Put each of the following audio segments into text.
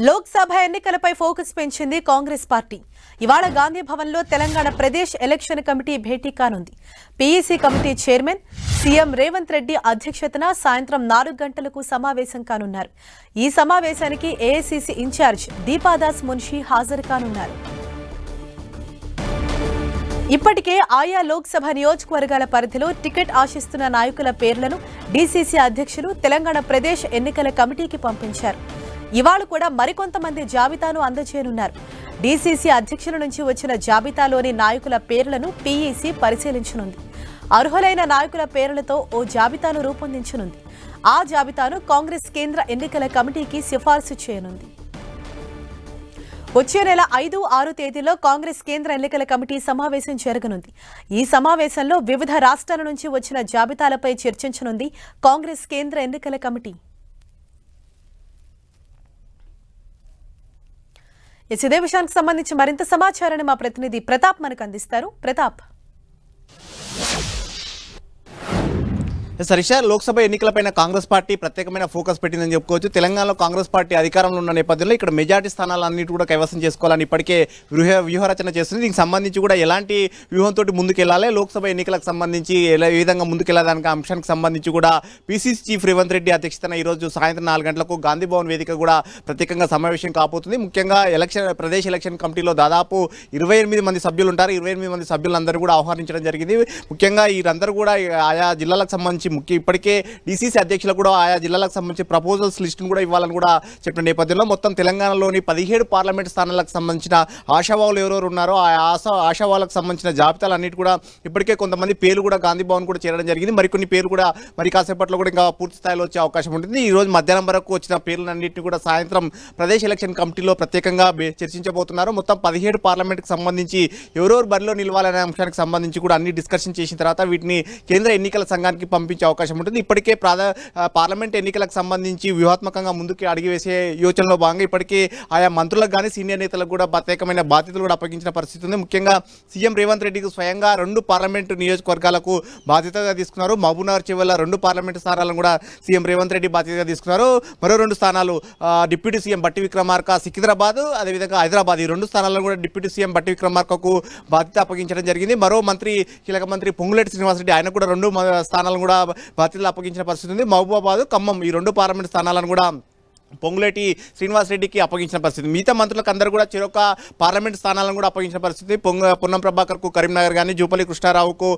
లోక్సభ ఎన్నికలపై ఫోకస్ పెంచింది కాంగ్రెస్ పార్టీ. ఇవాళ గాంధీ భవన్లో తెలంగాణ ప్రదేశ్ ఎలక్షన్ కమిటీ భేటీ కానుంది. PEC committee chairman CM Revanth Reddy అధ్యక్షతన సాయంత్రం 4 గంటలకు సమావేశం కానున్నారు. ఈ సమావేశానికి ఏఐసీసీ ఇన్ఛార్జ్ దీపాదాస్ మున్షి హాజరు కానున్నారు. ఇప్పటికే ఆయా లోక్సభ నియోజకవర్గాల పరిధిలో టికెట్ ఆశిస్తున్న నాయకుల పేర్లను డీసీసీ అధ్యక్షులు తెలంగాణ ప్రదేశ్ ఎన్నికల కమిటీకి పంపించారు. ఇవాళ కూడా మరికొంతమంది జాబితాను అందజేయనున్నారు. డీసీసీ అధ్యక్షుల నుంచి వచ్చిన జాబితాలోని నాయకుల పేర్లను పీఈసీ పరిశీలించనుంది. అర్హులైన నాయకుల పేర్లతో ఓ జాబితాను రూపొందించనుంది. ఆ జాబితాను కాంగ్రెస్ కేంద్ర ఎన్నికల కమిటీకి సిఫార్సు చేయనుంది. వచ్చే నెల 5, 6 తేదీల్లో కాంగ్రెస్ కేంద్ర ఎన్నికల కమిటీ సమావేశం జరగనుంది. ఈ సమావేశంలో వివిధ రాష్ట్రాల నుంచి వచ్చిన జాబితాలపై చర్చించనుంది కాంగ్రెస్ కేంద్ర ఎన్నికల కమిటీ. ఇదే విషయానికి సంబంధించి మరింత సమాచారాన్ని మా ప్రతినిధి ప్రతాప్ మనకు అందిస్తారు. ప్రతాప్, సరిషా, లోక్సభ ఎన్నికలపైన కాంగ్రెస్ పార్టీ ప్రత్యేకమైన ఫోకస్ పెట్టిందని చెప్పుకోవచ్చు. తెలంగాణలో కాంగ్రెస్ పార్టీ అధికారంలో ఉన్న నేపథ్యంలో ఇక్కడ మెజార్టీ స్థానాలన్నిటి కూడా కైవసం చేసుకోవాలని ఇప్పటికే వ్యూహరచన చేస్తుంది. దీనికి సంబంధించి కూడా ఎలాంటి వ్యూహంతో ముందుకెళ్లాలి, లోక్సభ ఎన్నికలకు సంబంధించి ఏ విధంగా ముందుకెళ్లాదానికి అంశానికి సంబంధించి కూడా పీసీసీ చీఫ్ రేవంత్ రెడ్డి అధ్యక్షతన ఈరోజు సాయంత్రం 4 గంటలకు గాంధీ భవన్ వేదిక కూడా ప్రత్యేకంగా సమావేశం కాబోతుంది. ముఖ్యంగా ప్రదేశ్ ఎలక్షన్ కమిటీలో దాదాపు 28 మంది సభ్యులు ఉంటారు. 28 మంది సభ్యులందరూ కూడా ఆహ్వానించడం జరిగింది. ముఖ్యంగా వీరందరూ కూడా ఆయా జిల్లాలకు సంబంధించి ఇప్పటికే డీసీసీ అధ్యక్షులు కూడా ఆయా జిల్లాలకు సంబంధించి ప్రపోజల్స్ లిస్టును కూడా ఇవ్వాలని కూడా చెప్పిన నేపథ్యంలో మొత్తం తెలంగాణలోని 17 పార్లమెంట్ స్థానాలకు సంబంధించిన ఆశావాహులు ఎవరెవరు ఉన్నారో ఆ ఆశావాహులకు సంబంధించిన జాబితాలు అన్నిటి కూడా ఇప్పటికే కొంతమంది పేర్లు కూడా గాంధీ భవన్ కూడా చేరడం జరిగింది. మరికొన్ని పేర్లు కూడా మరి కాసేపట్లో కూడా ఇంకా పూర్తి స్థాయిలో వచ్చే అవకాశం ఉంటుంది. ఈ రోజు మధ్యాహ్నం వరకు వచ్చిన పేర్లన్నింటినీ కూడా సాయంత్రం ప్రదేశ్ ఎలక్షన్ కమిటీలో ప్రత్యేకంగా చర్చించబోతున్నారు. మొత్తం 17 పార్లమెంట్కి సంబంధించి ఎవరెవరు బరిలో నిలవాలనే అంశానికి సంబంధించి కూడా అన్ని డిస్కషన్ చేసిన తర్వాత వీటిని కేంద్ర ఎన్నికల సంఘానికి పంపించే అవకాశం ఉంటుంది. ఇప్పటికే పార్లమెంట్ ఎన్నికలకు సంబంధించి వ్యూహాత్మకంగా ముందుకు అడిగి వేసే యోచనలో భాగంగా ఇప్పటికే ఆయా మంత్రులకు కానీ సీనియర్ నేతలకు కూడా ప్రత్యేకమైన బాధ్యతలు కూడా అప్పగించిన పరిస్థితి ఉంది. ముఖ్యంగా సీఎం రేవంత్ రెడ్డికి స్వయంగా 2 పార్లమెంటు నియోజకవర్గాలకు బాధ్యతగా తీసుకున్నారు. మహబూబ్నగర్ చివరిలో 2 పార్లమెంటు స్థానాలను కూడా సీఎం రేవంత్ రెడ్డి బాధ్యతగా తీసుకున్నారు. మరో 2 స్థానాలు డిప్యూటీ సీఎం బట్టి విక్రమార్క సికింద్రాబాద్, అదేవిధంగా హైదరాబాద్, ఈ 2 స్థానాలను కూడా డిప్యూటీ సీఎం బట్టి విక్రమార్కకు బాధ్యత అప్పగించడం జరిగింది. మరో మంత్రి, కీలక మంత్రి పొంగులేటి శ్రీనివాసరెడ్డి, ఆయన కూడా 2 స్థానాలను కూడా బాధ్యతలు అప్పగించిన పరిస్థితి ఉంది. మహబూబాబాద్, ఖమ్మం, ఈ 2 పార్లమెంట్ స్థానాలను కూడా పొంగులేటి శ్రీనివాసరెడ్డికి అప్పగించిన పరిస్థితి. మిగతా మంత్రులకు అందరూ కూడా చెరొక పార్లమెంట్ స్థానాలను కూడా అప్పగించిన పరిస్థితి. పొన్నం ప్రభాకర్కు కరీంనగర్ కానీ, జూపల్లి కృష్ణారావుకు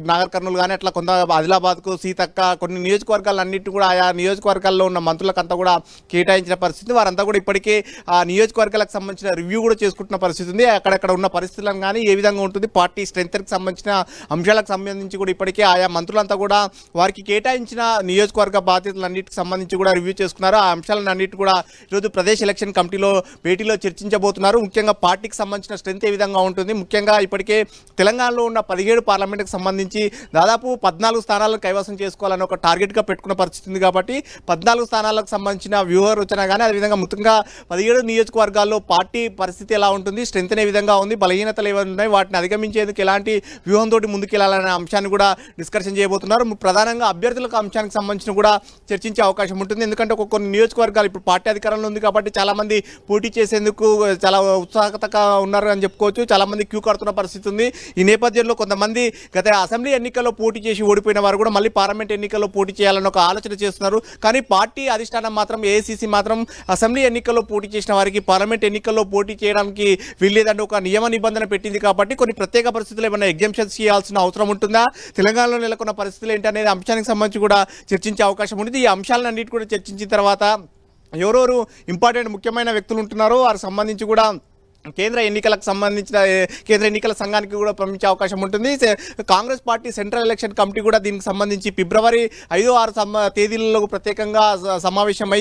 నాగర్ కర్నూలు కానీ, అట్లా కొంత ఆదిలాబాద్కు సీతక్క, కొన్ని నియోజకవర్గాలన్నింటినీ కూడా ఆయా నియోజకవర్గాల్లో ఉన్న మంత్రులకంతా కూడా కేటాయించిన పరిస్థితి. వారంతా కూడా ఇప్పటికే ఆ నియోజకవర్గాలకు సంబంధించిన రివ్యూ కూడా చేసుకుంటున్న పరిస్థితి ఉంది. అక్కడక్కడ ఉన్న పరిస్థితులను కానీ ఏ విధంగా ఉంటుంది, పార్టీ స్ట్రెంత్కి సంబంధించిన అంశాలకు సంబంధించి కూడా ఇప్పటికే ఆయా మంత్రులంతా కూడా వారికి కేటాయించిన నియోజకవర్గ బాధ్యతలన్నిటికి సంబంధించి కూడా రివ్యూ చేసుకున్నారు. ఆ అంశాలన్నిటి కూడా ఈరోజు ప్రదేశ్ ఎలక్షన్ కమిటీలో భేటీలో చర్చించబోతున్నారు. ముఖ్యంగా పార్టీకి సంబంధించిన స్ట్రెంత్ ఏ విధంగా ఉంటుంది, ముఖ్యంగా ఇప్పటికే తెలంగాణలో ఉన్న 17 పార్లమెంట్కి సంబంధించి దాదాపు 14 స్థానాలను కైవసం చేసుకోవాలని ఒక టార్గెట్గా పెట్టుకున్న పరిస్థితి ఉంది. కాబట్టి 14 స్థానాలకు సంబంధించిన వ్యూహ రచన కానీ, అదేవిధంగా ముఖ్యంగా 17 నియోజకవర్గాల్లో పార్టీ పరిస్థితి ఎలా ఉంటుంది, స్ట్రెంత్ ఏ విధంగా ఉంది, బలహీనతలు ఏమైనా ఉన్నాయి, వాటిని అధిగమించేందుకు ఎలాంటి వ్యూహంతో ముందుకెళ్లాలనే అంశాన్ని కూడా డిస్కషన్ చేయబోతున్నారు. ప్రధానంగా అభ్యర్థులకు అంశానికి సంబంధించి కూడా చర్చించే అవకాశం ఉంటుంది. ఎందుకంటే కొన్ని నియోజకవర్గాలు ఇప్పుడు పార్టీ అధికారంలో ఉంది కాబట్టి చాలామంది పోటీ చేసేందుకు చాలా ఉత్సాహకతగా ఉన్నారు అని చెప్పుకోవచ్చు. చాలామంది క్యూ కడుతున్న పరిస్థితి ఉంది. ఈ నేపథ్యంలో కొంతమంది గత అసెంబ్లీ ఎన్నికల్లో పోటీ చేసి ఓడిపోయిన వారు కూడా మళ్ళీ పార్లమెంట్ ఎన్నికల్లో పోటీ చేయాలని ఒక ఆలోచన చేస్తున్నారు. కానీ పార్టీ అధిష్టానం మాత్రం, ఏఐసీసీ మాత్రం అసెంబ్లీ ఎన్నికల్లో పోటీ చేసిన వారికి పార్లమెంట్ ఎన్నికల్లో పోటీ చేయడానికి వీల్లేదంటే ఒక నియమ నిబంధన పెట్టింది. కాబట్టి కొన్ని ప్రత్యేక పరిస్థితులు ఏమైనా ఎగ్జామ్షన్స్ చేయాల్సిన అవసరం ఉంటుందా, తెలంగాణలో నెలకొన్న పరిస్థితులు ఏంటి అనేది అంశానికి సంబంధించి కూడా చర్చించే అవకాశం ఉంటుంది. ఈ అంశాలన్నిటి కూడా చర్చించిన తర్వాత ఎవరెవరు ఇంపార్టెంట్ ముఖ్యమైన వ్యక్తులు ఉంటున్నారో వారికి సంబంధించి కూడా కేంద్ర ఎన్నికలకు సంబంధించిన కేంద్ర ఎన్నికల సంఘానికి కూడా పంపించే అవకాశం ఉంటుంది. Congress party central election committee కూడా దీనికి సంబంధించి ఫిబ్రవరి 5, 6 తేదీలలో ప్రత్యేకంగా సమావేశమై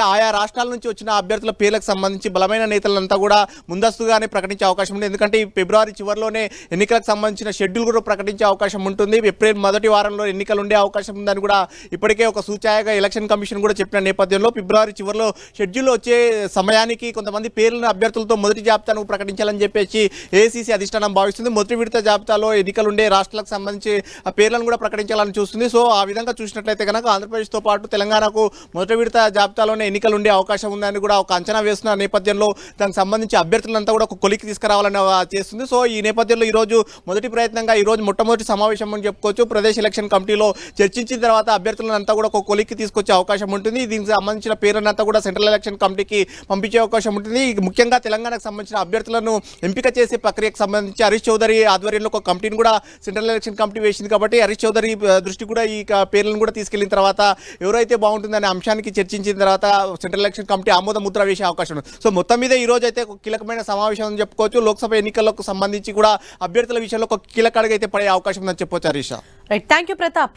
ఆయా రాష్ట్రాల నుంచి వచ్చిన అభ్యర్థుల పేర్లకు సంబంధించి బలమైన నేతలంతా కూడా ముందస్తుగానే ప్రకటించే అవకాశం ఉంది. ఎందుకంటే ఈ ఫిబ్రవరి చివరిలోనే ఎన్నికలకు సంబంధించిన షెడ్యూల్ కూడా ప్రకటించే అవకాశం ఉంటుంది. ఏప్రిల్ మొదటి వారంలో ఎన్నికలు ఉండే అవకాశం ఉందని కూడా ఇప్పటికే ఒక సూచాయగా ఎలక్షన్ కమిషన్ కూడా చెప్పిన నేపథ్యంలో ఫిబ్రవరి చివరిలో షెడ్యూల్ వచ్చే సమయానికి కొంతమంది పేర్లను అభ్యర్థులతో మొదటి జాబితాను ప్రకటించాలని చెప్పేసి ఏఐసీసీ అధిష్టానం భావిస్తుంది. మొదటి విడత జాబితాలో ఎన్నికలుండే రాష్ట్రాలకు సంబంధించి ఆ పేర్లను కూడా ప్రకటించాలని చూస్తుంది. సో ఆ విధంగా చూసినట్లయితే కనుక ఆంధ్రప్రదేశ్తో పాటు తెలంగాణకు మొదటి విడత జాబితాలోనే ఎన్నికలు ఉండే అవకాశం ఉందని కూడా ఒక అంచనా వేస్తున్న నేపథ్యంలో దానికి సంబంధించి అభ్యర్థులంతా కూడా ఒక కొలికి తీసుకురావాలని చేస్తుంది. సో ఈ నేపథ్యంలో ఈరోజు మొదటి ప్రయత్నంగా ఈరోజు మొట్టమొదటి సమావేశం అని చెప్పుకోవచ్చు. ప్రదేశ్ ఎలక్షన్ కమిటీలో చర్చించిన తర్వాత అభ్యర్థులంతా కూడా ఒక కొలికి తీసుకొచ్చే అవకాశం ఉంటుంది. దీనికి సంబంధించిన పేర్లంతా కూడా సెంట్రల్ ఎలక్షన్ కమిటీకి పంపించే అవకాశం ఉంటుంది. ముఖ్యంగా తెలంగాణకు సంబంధించిన అభ్యర్థులను ఎంపిక చేసే ప్రక్రియకు సంబంధించి హరీష్ చౌదరి ఆధ్వర్యంలో ఒక కమిటీని కూడా సెంట్రల్ ఎలక్షన్ కమిటీ వేసింది. కాబట్టి హరీష్ చౌదరి దృష్టి కూడా ఈ పేర్లను కూడా తీసుకెళ్లిన తర్వాత ఎవరైతే బాగుంటుందనే అంశానికి చర్చించిన తర్వాత సెంట్రల్ ఎలక్షన్ కమిటీ ఆమోద ముద్ర వేసే అవకాశం ఉంది. సో మొత్తం మీద ఈ రోజు అయితే ఒక కీలకమైన సమావేశం అని చెప్పుకోవచ్చు. లోక్సభ ఎన్నికలకు సంబంధించి కూడా అభ్యర్థుల విషయంలో ఒక కీలక అడుగు అయితే పడే అవకాశం ఉందని చెప్పొచ్చు Harish. Right, thank you Pratap.